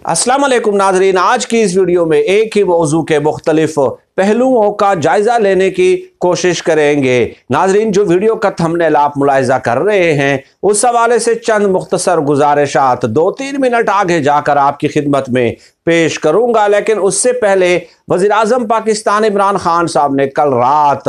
अस्सलाम वालेकुम नाजरीन, आज की इस वीडियो में एक ही मौजू के मुख्तलिफ पहलुओं का जायजा लेने की कोशिश करेंगे। नाजरीन, जो वीडियो का थंबनेल आप मुलाहिजा कर रहे हैं उस हवाले से चंद मुख्तसर गुजारिशात 2-3 मिनट आगे जाकर आपकी खिदमत में पेश करूंगा, लेकिन उससे पहले वज़ीर आज़म पाकिस्तान इमरान खान साहब ने कल रात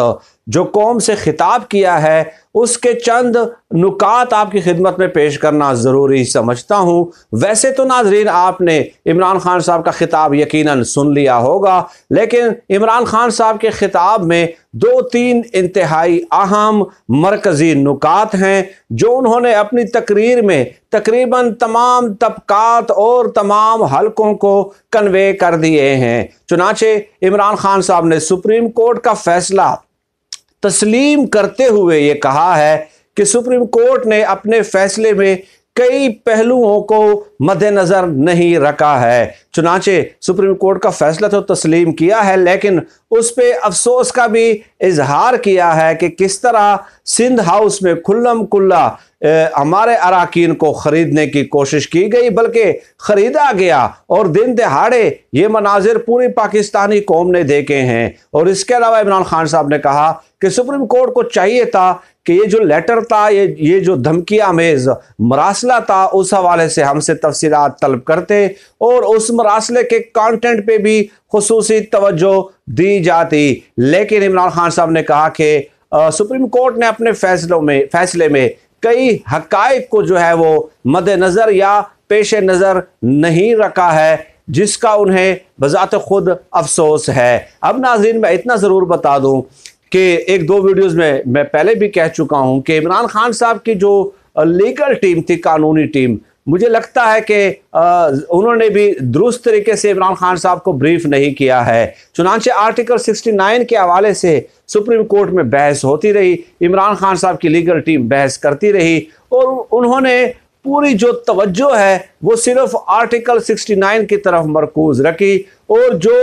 जो कौम से खिताब किया है उसके चंद नुकात आपकी खिदमत में पेश करना ज़रूरी समझता हूँ। वैसे तो नाजरीन आपने इमरान खान साहब का खिताब यकीनन सुन लिया होगा, लेकिन इमरान खान साहब के खिताब में 2-3 इंतहाई अहम मरकज़ी नुकात हैं जो उन्होंने अपनी तकरीर में तकरीबन तमाम तबकात और तमाम हलकों को कन्वे कर दिए हैं। चुनाचे इमरान खान साहब ने सुप्रीम कोर्ट का फैसला तस्लीम करते हुए ये कहा है कि सुप्रीम कोर्ट ने अपने फैसले में कई पहलुओं को मद्देनजर नहीं रखा है। चुनाचे सुप्रीम कोर्ट का फैसला तो तस्लीम किया है, लेकिन उस पे अफसोस का भी इजहार किया है कि किस तरह सिंध हाउस में खुल्लम खुल्ला हमारे अराकीन को खरीदने की कोशिश की गई, बल्कि खरीदा गया और दिन दहाड़े ये मनाजिर पूरी पाकिस्तानी कौम ने देखे हैं। और इसके अलावा इमरान खान साहब ने कहा कि सुप्रीम कोर्ट को चाहिए था कि ये जो लेटर था, ये जो धमकी आमेज मरासला था, उस हवाले से हमसे तफसीलात तलब करते और उस मरासले के कंटेंट पे भी खुसूसी तवज्जो दी जाती। लेकिन इमरान खान साहब ने कहा कि सुप्रीम कोर्ट ने अपने फैसले में कई हकाइक को जो है वो मद्देनजर या पेश नज़र नहीं रखा है, जिसका उन्हें बजाते खुद अफसोस है। अब नाज़रीन, मैं इतना ज़रूर बता दूं कि 1-2 वीडियोस में मैं पहले भी कह चुका हूं कि इमरान खान साहब की जो लीगल टीम थी, कानूनी टीम, मुझे लगता है कि उन्होंने भी दुरुस्त तरीके से इमरान खान साहब को ब्रीफ नहीं किया है। चुनांचे आर्टिकल 69 के हवाले से सुप्रीम कोर्ट में बहस होती रही, इमरान खान साहब की लीगल टीम बहस करती रही और उन्होंने पूरी जो तवज्जो है वो सिर्फ आर्टिकल 69 की तरफ मरकूज रखी और जो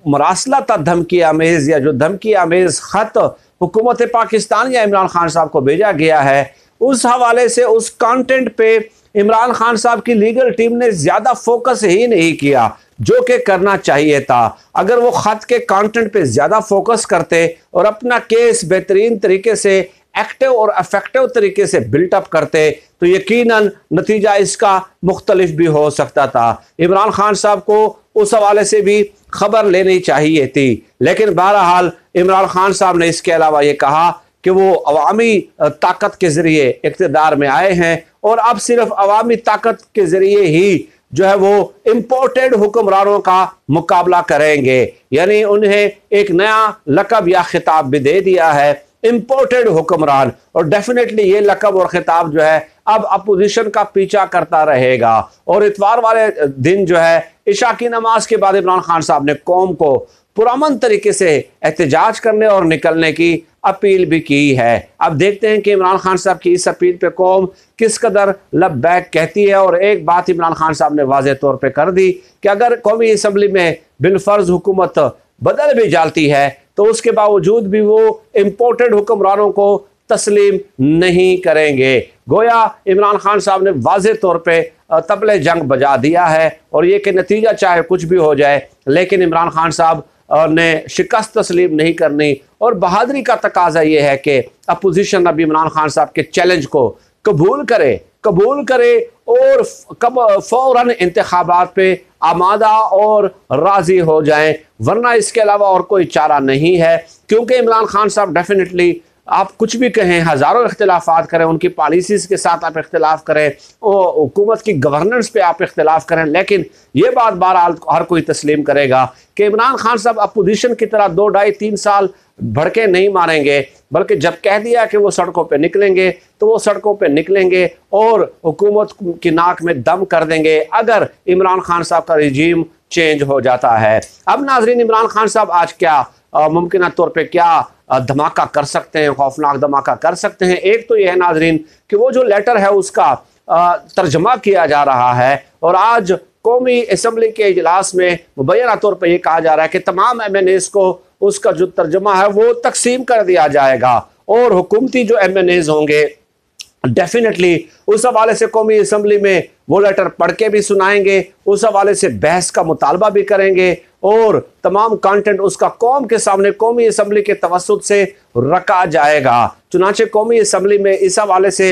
मरासला था धमकी आमेज या जो धमकी आमेज खत हुकूमत पाकिस्तान या इमरान खान साहब को भेजा गया है, उस हवाले से उस कंटेंट पे इमरान खान साहब की लीगल टीम ने ज्यादा फोकस ही नहीं किया जो कि करना चाहिए था। अगर वो खत के कंटेंट पे ज्यादा फोकस करते और अपना केस बेहतरीन तरीके से एक्टिव और इफेक्टिव तरीके से बिल्टअप करते तो यकीनन नतीजा इसका मुख्तलिफ भी हो सकता था। इमरान खान साहब को उस हवाले से भी खबर लेनी चाहिए थी, लेकिन बहरहाल इमरान खान साहब ने इसके अलावा ये कहा कि वो अवामी ताकत के जरिए इक़्तिदार में आए हैं और अब सिर्फ अवामी ताकत के जरिए ही जो है वो इम्पोर्टेड हुक्मरानों का मुकाबला करेंगे। यानी उन्हें एक नया लकब या खिताब भी दे दिया है, इम्पोर्टेड हुक्मरान, और डेफिनेटली ये लकब और खिताब जो है अब अपोजिशन का पीछा करता रहेगा। और इतवार वाले दिन जो है इशा की नमाज के बाद इमरान खान साहब ने कौम को पुरअमन तरीके से एहतजाज करने और निकलने की अपील भी की है। अब देखते हैं कि इमरान खान साहब की इस अपील पे कौम किस कदर लब्बैक कहती है। और एक बात इमरान खान साहब ने वाज़ेह तौर पे कर दी कि अगर कौमी असम्बली में बिलफर्ज हुकूमत बदल भी जाती है तो उसके बावजूद भी वो इम्पोर्टेड हुक्मरानों को तस्लीम नहीं करेंगे। गोया इमरान खान साहब ने वाज़ेह तौर पे तबले जंग बजा दिया है और ये कि नतीजा चाहे कुछ भी हो जाए, लेकिन इमरान खान साहब ने शिकस्त तस्लीम नहीं करनी। और बहादुरी का तकाजा ये है कि अपोजिशन अब इमरान खान साहब के चैलेंज को कबूल करे और फौरन इंतखाबात पे आमादा और राजी हो जाएं, वरना इसके अलावा और कोई चारा नहीं है। क्योंकि इमरान खान साहब डेफिनेटली, आप कुछ भी कहें, हज़ारों इख्तिलाफात करें, उनकी पॉलिसीज़ के साथ आप इख्तिलाफ करें, हुकूमत की गवर्नेंस पे आप इख्तिलाफ करें, लेकिन ये बात बहरहाल हर कोई तस्लीम करेगा कि इमरान खान साहब अपोजिशन की तरह 2-2.5-3 साल भड़के नहीं मारेंगे, बल्कि जब कह दिया कि वो सड़कों पे निकलेंगे तो वो सड़कों पे निकलेंगे और हुकूमत की नाक में दम कर देंगे अगर इमरान खान साहब का रिजीम चेंज हो जाता है। अब नाजरीन, इमरान खान साहब आज क्या मुमकिन तौर पे क्या धमाका कर सकते हैं, खौफनाक धमाका कर सकते हैं। एक तो यह है नाजरीन कि वो जो लेटर है उसका तर्जमा किया जा रहा है और आज कौमी असम्बली के इजलास में मुबैना तौर पर यह कहा जा रहा है कि तमाम MNAs को उसका जो तर्जमा है वो तकसीम कर दिया जाएगा और हुकूमती जो MNAs होंगे डेफिनेटली उस हवाले से कौमी असम्बली में वो लेटर पढ़ के भी सुनाएंगे, उस हवाले से बहस का मुतालबा भी करेंगे और तमाम कंटेंट उसका कौम के सामने कौमी असम्बली के तवस्सुत से रखा जाएगा। चुनांचे कौमी असम्बली में इस हवाले से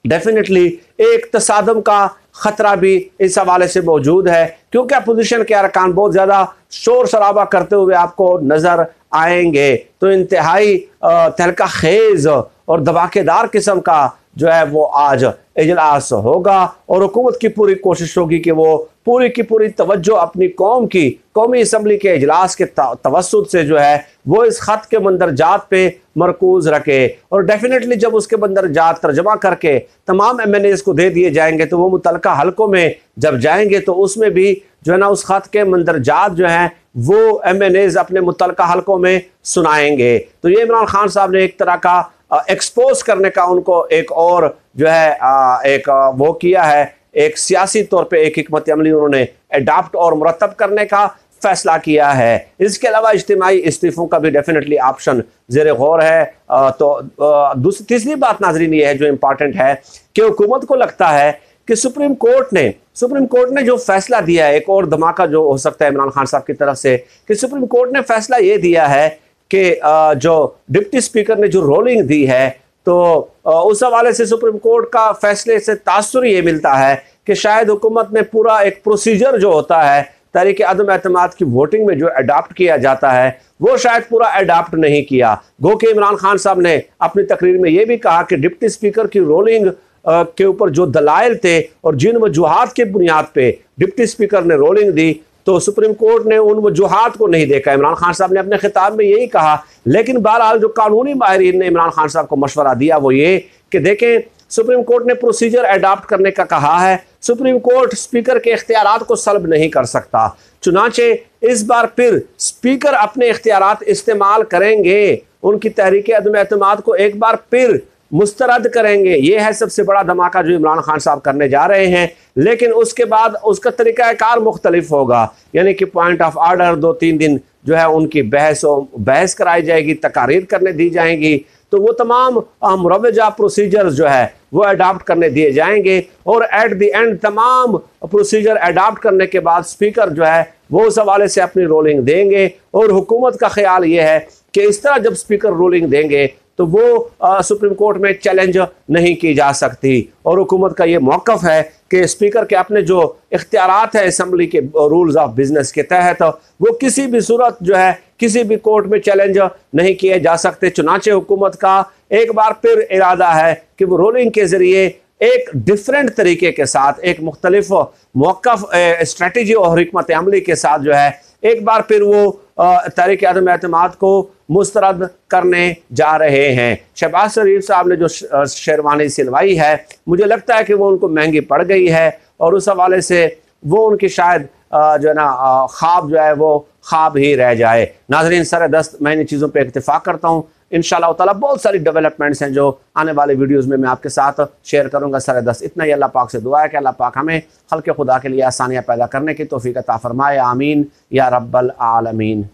डेफिनेटली एक तसादम का खतरा भी इस हवाले से मौजूद है, क्योंकि अपोजिशन के अरकान बहुत ज़्यादा शोर शराबा करते हुए आपको नज़र आएंगे। तो इंतहाई तहलका खेज और धमाकेदार किस्म का जो है वो आज इजलास होगा और हुकूमत की पूरी कोशिश होगी कि वो पूरी की पूरी तवज्जो अपनी कौम की कौमी असम्बली के इजलास के तवस्सुत से जो है वो इस खत के मंदरजात पे मरकूज रखे। और डेफिनेटली जब उसके मंदरजात तर्जमा करके तमाम MNAs को दे दिए जाएंगे तो वो मुतलका हलकों में जब जाएंगे तो उसमें भी जो है ना उस खत के मंदरजात जो हैं वो MNAs अपने मुतलका हलकों में सुनाएंगे। तो ये इमरान खान साहब ने एक तरह का एक्सपोज करने का उनको एक और जो है एक वो किया है, एक सियासी तौर पे एक हिकमत अमली उन्होंने अडाप्ट और मुरतब करने का फैसला किया है। इसके अलावा इज्तिमाई इस्तीफों का भी डेफिनेटली ऑप्शन ज़ेर गौर है। तो तीसरी बात नाजरीन ये है जो इम्पॉर्टेंट है कि हुकूमत को लगता है कि सुप्रीम कोर्ट ने जो फैसला दिया है, एक और धमाका जो हो सकता है इमरान खान साहब की तरफ से, कि सुप्रीम कोर्ट ने फैसला ये दिया है कि जो डिप्टी स्पीकर ने जो रोलिंग दी है तो उस हवाले से सुप्रीम कोर्ट का फैसले से तासुर ये मिलता है कि शायद हुकूमत ने पूरा एक प्रोसीजर जो होता है तहरीक अदम एतमाद की वोटिंग में जो अडाप्ट किया जाता है वो शायद पूरा अडाप्ट नहीं किया। गो कि इमरान खान साहब ने अपनी तकरीर में ये भी कहा कि डिप्टी स्पीकर की रोलिंग के ऊपर जो दलाइल थे और जिन वजूहात के बुनियाद पे डिप्टी स्पीकर ने रोलिंग दी तो सुप्रीम कोर्ट ने उन वजूहात को नहीं देखा। इमरान खान साहब ने अपने खिताब में यही कहा, लेकिन बहरहाल जो कानूनी माहिरीन ने इमरान खान साहब को मशवरा दिया वो ये कि देखें सुप्रीम कोर्ट ने प्रोसीजर अडाप्ट करने का कहा है, सुप्रीम कोर्ट स्पीकर के इख्तियारात को सल्ब नहीं कर सकता। चुनाचे इस बार फिर स्पीकर अपने इख्तियारात इस्तेमाल करेंगे, उनकी तहरीक अदम एतमाद को एक बार फिर मुस्तरद करेंगे। ये है सबसे बड़ा धमाका जो इमरान खान साहब करने जा रहे हैं। लेकिन उसके बाद उसका तरीक़ाकार मुख्तलिफ होगा, यानी कि पॉइंट ऑफ आर्डर 2-3 दिन जो है उनकी बहस कराई जाएगी, तकारीर करने दी जाएंगी, तो वो तमाम मुरवजा प्रोसीजर्स जो है वो अडाप्ट करने दिए जाएंगे और एट द एंड तमाम प्रोसीजर अडाप्ट करने के बाद स्पीकर जो है वो उस हवाले से अपनी रोलिंग देंगे। और हुकूमत का ख्याल ये है कि इस तरह जब स्पीकर रोलिंग देंगे तो वो सुप्रीम कोर्ट में चैलेंज नहीं की जा सकती। और हुकूमत का ये मौक़िफ़ है कि स्पीकर के अपने जो इख्तियारात है असम्बली के रूल्स ऑफ बिजनेस के तहत वो किसी भी सूरत जो है किसी भी कोर्ट में चैलेंज नहीं किए जा सकते। चुनाचे हुकूमत का एक बार फिर इरादा है कि वो रोलिंग के ज़रिए एक डिफरेंट तरीके के साथ, एक मुख्तलिफ मौक़िफ़ स्ट्रेटजी और हिकमत अमली के साथ जो है एक बार फिर वो तहरीक अदम एतमाद को मुस्तरद करने जा रहे हैं। शहबाज शरीफ साहब ने जो शेरवानी सिलवाई है मुझे लगता है कि वो उनको महंगी पड़ गई है और उस हवाले से वो उनकी शायद जो है ना ख्वाब जो है वो ख्वाब ही रह जाए। नाजरीन सरदस्त मैं इन चीज़ों पे इत्तेफाक करता हूँ। इंशाअल्लाह ताला बहुत सारी डेवलपमेंट्स हैं जो आने वाले वीडियोस में मैं आपके साथ शेयर करूँगा। सरदस्त इतना ही अल्लाह पाक से दुआ है कि अल्लाह पाक हमें खल्क़ खुदा के लिए आसानियाँ पैदा करने की तौफ़ीक़ अता फ़रमाए। आमीन या रब्बल आलमीन।